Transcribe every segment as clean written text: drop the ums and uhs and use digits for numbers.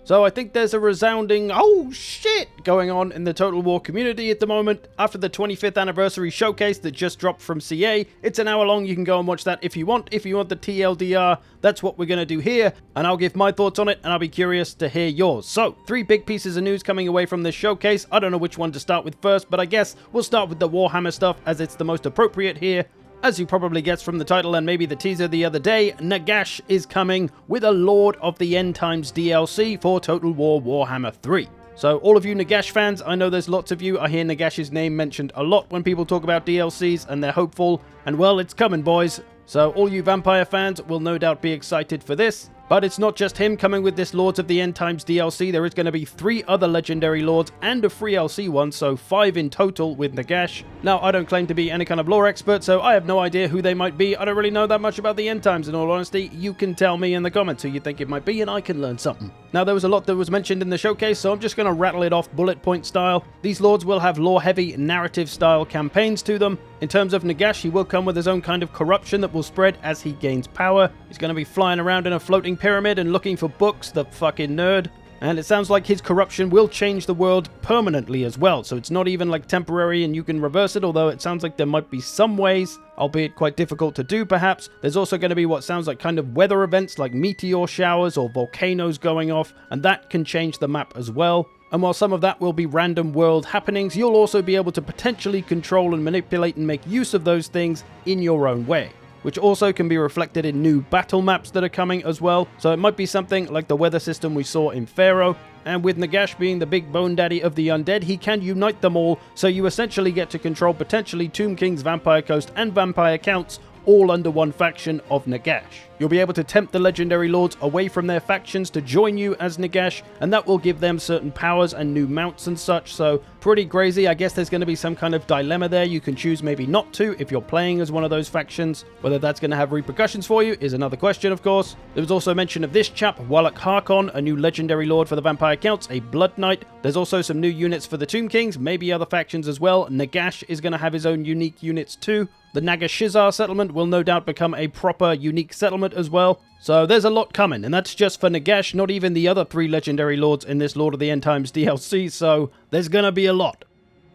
So I think there's a resounding "oh shit" going on in the Total War community at the moment. After the 25th anniversary showcase that just dropped from CA, it's an hour long. You can go and watch that if you want. If you want the TLDR, that's what we're going to do here, and I'll give my thoughts on it, and I'll be curious to hear yours. So, 3 big pieces of news coming away from this showcase. I don't know which one to start with first, but I guess we'll start with the Warhammer stuff as it's the most appropriate here. As you probably guessed from the title and maybe the teaser the other day, Nagash is coming with a Lord of the End Times DLC for Total War Warhammer 3. So all of you Nagash fans, I know there's lots of you, I hear Nagash's name mentioned a lot when people talk about DLCs and they're hopeful, and well, it's coming boys. So all you Vampire fans will no doubt be excited for this. But it's not just him coming with this Lords of the End Times DLC, there is going to be 3 other Legendary Lords and a free LC one, so 5 in total with Nagash. Now, I don't claim to be any kind of lore expert, so I have no idea who they might be. I don't really know that much about the End Times, in all honesty. You can tell me in the comments who you think it might be, and I can learn something. Now, there was a lot that was mentioned in the showcase, so I'm just going to rattle it off bullet point style. These Lords will have lore-heavy, narrative-style campaigns to them. In terms of Nagash, he will come with his own kind of corruption that will spread as he gains power. He's going to be flying around in a floating pyramid and looking for books, the fucking nerd. And it sounds like his corruption will change the world permanently as well, so it's not even like temporary and you can reverse it, although it sounds like there might be some ways, albeit quite difficult to do perhaps. There's also going to be what sounds like kind of weather events like meteor showers or volcanoes going off, and that can change the map as well. And while some of that will be random world happenings, you'll also be able to potentially control and manipulate and make use of those things in your own way, which also can be reflected in new battle maps that are coming as well. So it might be something like the weather system we saw in Pharaoh. And with Nagash being the big bone daddy of the undead, he can unite them all, so you essentially get to control potentially Tomb King's Vampire Coast and Vampire Counts all under one faction of Nagash. You'll be able to tempt the Legendary Lords away from their factions to join you as Nagash, and that will give them certain powers and new mounts and such, so pretty crazy. I guess there's going to be some kind of dilemma there. You can choose maybe not to if you're playing as one of those factions. Whether that's going to have repercussions for you is another question, of course. There was also mention of this chap, Wallach Harkon, a new Legendary Lord for the Vampire Counts, a Blood Knight. There's also some new units for the Tomb Kings, maybe other factions as well. Nagash is going to have his own unique units too. The Nagashizar settlement will no doubt become a proper unique settlement as well. So there's a lot coming, and that's just for Nagash, not even the other 3 Legendary Lords in this Lord of the End Times DLC, so there's gonna be a lot.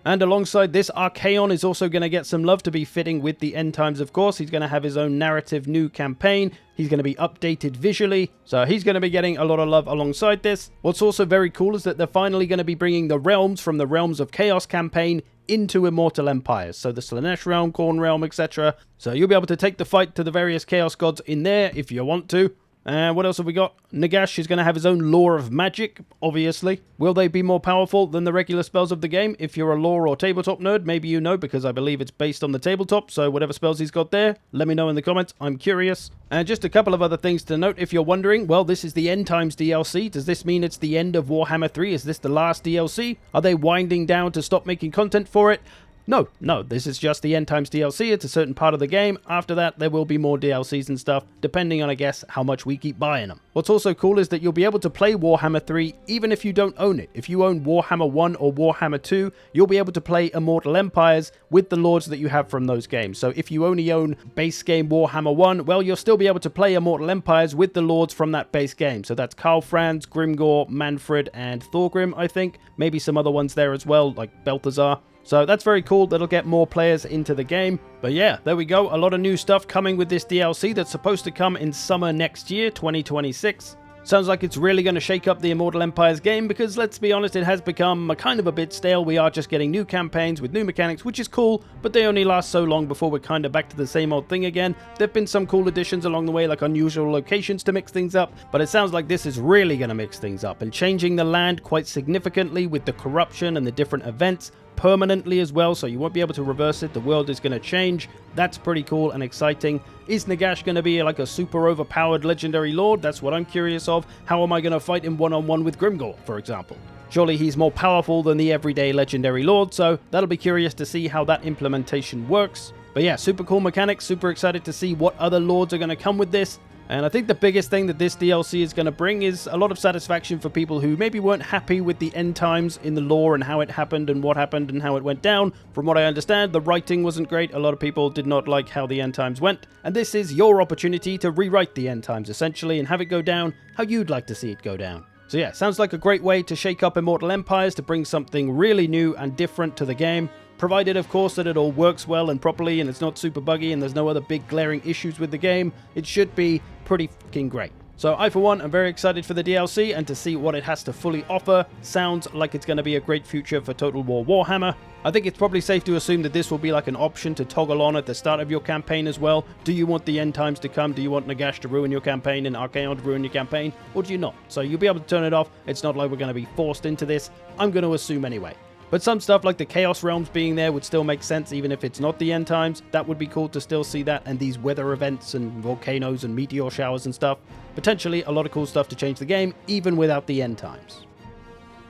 And alongside this, Archaon is also going to get some love to be fitting with the End Times, of course. He's going to have his own narrative new campaign. He's going to be updated visually, so he's going to be getting a lot of love alongside this. What's also very cool is that they're finally going to be bringing the realms from the Realms of Chaos campaign into Immortal Empires. So the Slanesh realm, Khorne realm, etc. So you'll be able to take the fight to the various Chaos gods in there if you want to. What else have we got? Nagash is going to have his own lore of magic, obviously. Will they be more powerful than the regular spells of the game? If you're a lore or tabletop nerd, maybe you know, because I believe it's based on the tabletop, so whatever spells he's got there, let me know in the comments, I'm curious. And just a couple of other things to note if you're wondering, well, this is the End Times DLC. Does this mean it's the end of Warhammer 3? Is this the last DLC? Are they winding down to stop making content for it? No, this is just the End Times DLC. It's a certain part of the game. After that, there will be more DLCs and stuff, depending on, I guess, how much we keep buying them. What's also cool is that you'll be able to play Warhammer 3 even if you don't own it. If you own Warhammer 1 or Warhammer 2, you'll be able to play Immortal Empires with the lords that you have from those games. So if you only own base game Warhammer 1, well, you'll still be able to play Immortal Empires with the lords from that base game. So that's Karl Franz, Grimgor, Manfred, and Thorgrim, I think. Maybe some other ones there as well, like Balthazar. So that's very cool. That'll get more players into the game. But yeah, there we go. A lot of new stuff coming with this DLC that's supposed to come in summer next year, 2026. Sounds like it's really going to shake up the Immortal Empires game because, let's be honest, it has become kind of a bit stale. We are just getting new campaigns with new mechanics, which is cool, but they only last so long before we're kind of back to the same old thing again. There have been some cool additions along the way, like unusual locations to mix things up, but it sounds like this is really going to mix things up and changing the land quite significantly with the corruption and the different events permanently as well, so you won't be able to reverse it. The world is going to change. That's pretty cool and exciting. Is Nagash going to be like a super overpowered legendary lord? That's what I'm curious of. How am I going to fight him one-on-one with Grimgor, for example? Surely he's more powerful than the everyday legendary lord, so that'll be curious to see how that implementation works. But yeah, super cool mechanics, super excited to see what other lords are going to come with this. And I think the biggest thing that this DLC is going to bring is a lot of satisfaction for people who maybe weren't happy with the end times in the lore and how it happened and what happened and how it went down. From what I understand, the writing wasn't great. A lot of people did not like how the end times went. And this is your opportunity to rewrite the end times, essentially, and have it go down how you'd like to see it go down. So yeah, sounds like a great way to shake up Immortal Empires, to bring something really new and different to the game. Provided, of course, that it all works well and properly and it's not super buggy and there's no other big glaring issues with the game, it should be pretty fucking great. So I, for one, am very excited for the DLC and to see what it has to fully offer. Sounds like it's going to be a great future for Total War Warhammer. I think it's probably safe to assume that this will be like an option to toggle on at the start of your campaign as well. Do you want the end times to come? Do you want Nagash to ruin your campaign and Archaon to ruin your campaign? Or do you not? So you'll be able to turn it off. It's not like we're going to be forced into this. I'm going to assume anyway. But some stuff like the Chaos Realms being there would still make sense even if it's not the end times. That would be cool to still see that, and these weather events and volcanoes and meteor showers and stuff. Potentially a lot of cool stuff to change the game even without the end times.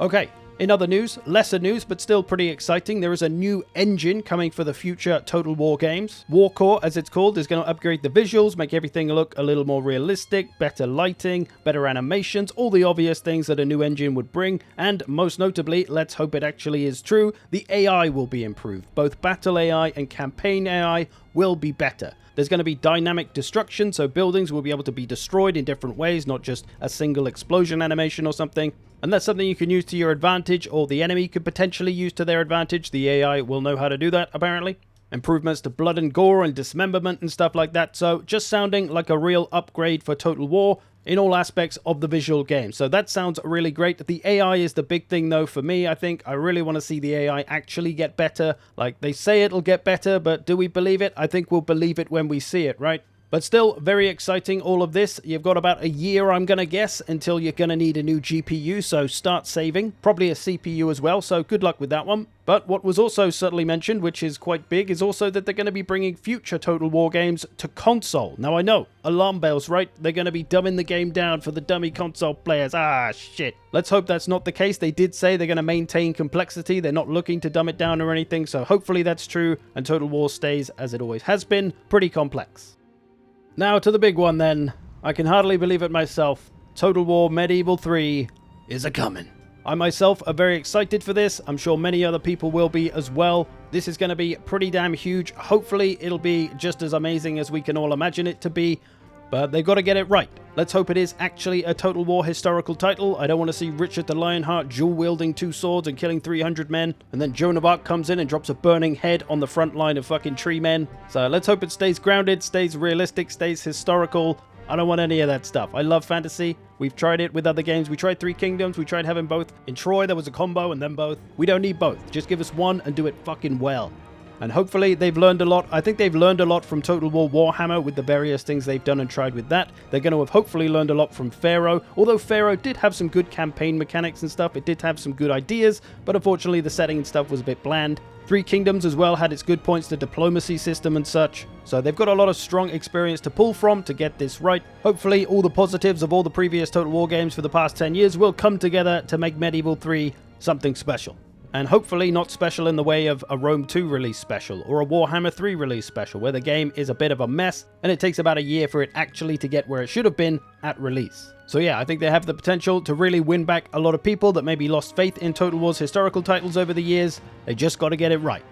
Okay. In other news, lesser news, but still pretty exciting, there is a new engine coming for the future Total War games. War Core, as it's called, is going to upgrade the visuals, make everything look a little more realistic, better lighting, better animations, all the obvious things that a new engine would bring, and most notably, let's hope it actually is true, the AI will be improved. Both battle AI and campaign AI will be better. There's going to be dynamic destruction, so buildings will be able to be destroyed in different ways, not just a single explosion animation or something. And that's something you can use to your advantage, or the enemy could potentially use to their advantage. The AI will know how to do that, apparently. Improvements to blood and gore and dismemberment and stuff like that. So just sounding like a real upgrade for Total War in all aspects of the visual game. So that sounds really great. The AI is the big thing though for me, I think. I really want to see the AI actually get better. Like, they say it'll get better, but do we believe it? I think we'll believe it when we see it, right? But still, very exciting, all of this. You've got about a year, I'm going to guess, until you're going to need a new GPU, so start saving. Probably a CPU as well, so good luck with that one. But what was also subtly mentioned, which is quite big, is also that they're going to be bringing future Total War games to console. Now I know, alarm bells, right? They're going to be dumbing the game down for the dummy console players. Ah, shit. Let's hope that's not the case. They did say they're going to maintain complexity. They're not looking to dumb it down or anything, so hopefully that's true, and Total War stays, as it always has been, pretty complex. Now to the big one then. I can hardly believe it myself. Total War Medieval 3 is a-comin'. I myself are very excited for this. I'm sure many other people will be as well. This is going to be pretty damn huge. Hopefully it'll be just as amazing as we can all imagine it to be. But they've got to get it right. Let's hope it is actually a Total War historical title. I don't want to see Richard the Lionheart dual-wielding 2 swords and killing 300 men, and then Joan of Arc comes in and drops a burning head on the front line of fucking tree men. So let's hope it stays grounded, stays realistic, stays historical. I don't want any of that stuff. I love fantasy. We've tried it with other games. We tried Three Kingdoms. We tried having both. In Troy, there was a combo and then both. We don't need both. Just give us one and do it fucking well. And hopefully they've learned a lot. I think they've learned a lot from Total War Warhammer with the various things they've done and tried with that. They're going to have hopefully learned a lot from Pharaoh. Although Pharaoh did have some good campaign mechanics and stuff. It did have some good ideas, but unfortunately the setting and stuff was a bit bland. Three Kingdoms as well had its good points, the diplomacy system and such. So they've got a lot of strong experience to pull from to get this right. Hopefully all the positives of all the previous Total War games for the past 10 years will come together to make Medieval 3 something special. And hopefully not special in the way of a Rome 2 release special or a Warhammer 3 release special, where the game is a bit of a mess and it takes about a year for it actually to get where it should have been at release. So yeah, I think they have the potential to really win back a lot of people that maybe lost faith in Total War's historical titles over the years. They just got to get it right.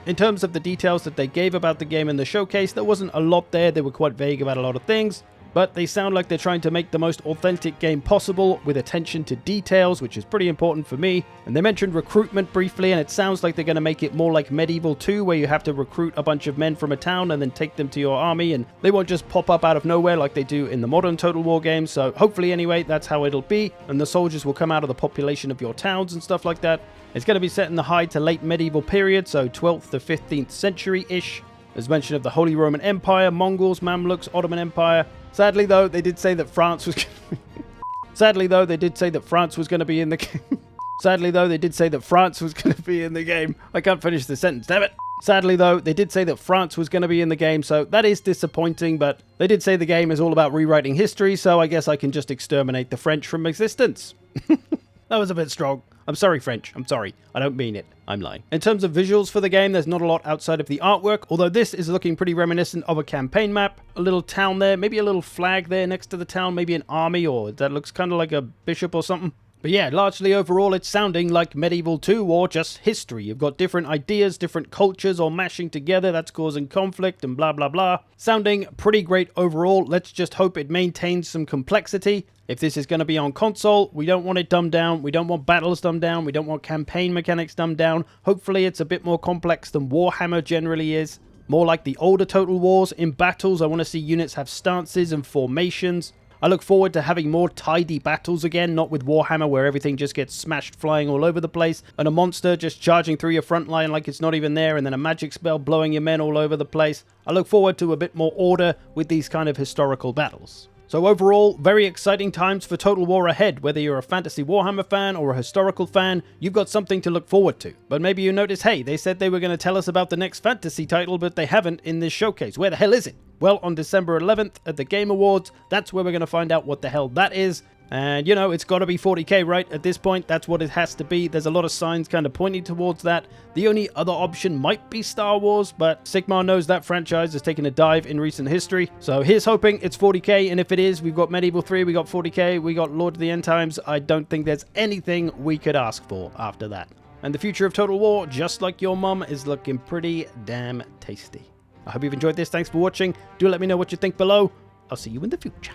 In terms of the details that they gave about the game in the showcase, there wasn't a lot there. They were quite vague about a lot of things. But they sound like they're trying to make the most authentic game possible with attention to details, which is pretty important for me. And they mentioned recruitment briefly, and it sounds like they're going to make it more like Medieval 2, where you have to recruit a bunch of men from a town and then take them to your army, and they won't just pop up out of nowhere like they do in the modern Total War games. So hopefully anyway, that's how it'll be, and the soldiers will come out of the population of your towns and stuff like that. It's going to be set in the high to late medieval period, so 12th to 15th century-ish. There's mention of the Holy Roman Empire, Mongols, Mamluks, Ottoman Empire. Sadly, though, they did say that France was... Sadly, though, they did say that France was going to be in the game. Sadly, though, they did say that France was going to be in the game. I can't finish the sentence, damn it. Sadly, though, they did say that France was going to be in the game, so that is disappointing, but they did say the game is all about rewriting history, so I guess I can just exterminate the French from existence. That was a bit strong. I'm sorry, French. I'm sorry. I don't mean it. I'm lying. In terms of visuals for the game, there's not a lot outside of the artwork, although this is looking pretty reminiscent of a campaign map. A little town there, maybe a little flag there next to the town, maybe an army, or that looks kind of like a bishop or something. But yeah, largely overall it's sounding like Medieval 2 or just history. You've got different ideas, different cultures all mashing together, that's causing conflict and blah blah blah. Sounding pretty great overall. Let's just hope it maintains some complexity. If this is going to be on console, we don't want it dumbed down, we don't want battles dumbed down, we don't want campaign mechanics dumbed down. Hopefully it's a bit more complex than Warhammer generally is. More like the older Total Wars. In battles, I want to see units have stances and formations. I look forward to having more tidy battles again, not with Warhammer where everything just gets smashed flying all over the place, and a monster just charging through your front line like it's not even there, and then a magic spell blowing your men all over the place. I look forward to a bit more order with these kind of historical battles. So overall, very exciting times for Total War ahead. Whether you're a fantasy Warhammer fan or a historical fan, you've got something to look forward to. But maybe you notice, hey, they said they were going to tell us about the next fantasy title, but they haven't in this showcase. Where the hell is it? Well, on December 11th at the Game Awards, that's where we're going to find out what the hell that is. And, you know, it's got to be 40k, right? At this point, that's what it has to be. There's a lot of signs kind of pointing towards that. The only other option might be Star Wars, but Sigmar knows that franchise has taken a dive in recent history. So here's hoping it's 40k, and if it is, we've got Medieval 3, we got 40k, we got Lord of the End Times. I don't think there's anything we could ask for after that. And the future of Total War, just like your mum, is looking pretty damn tasty. I hope you've enjoyed this. Thanks for watching. Do let me know what you think below. I'll see you in the future.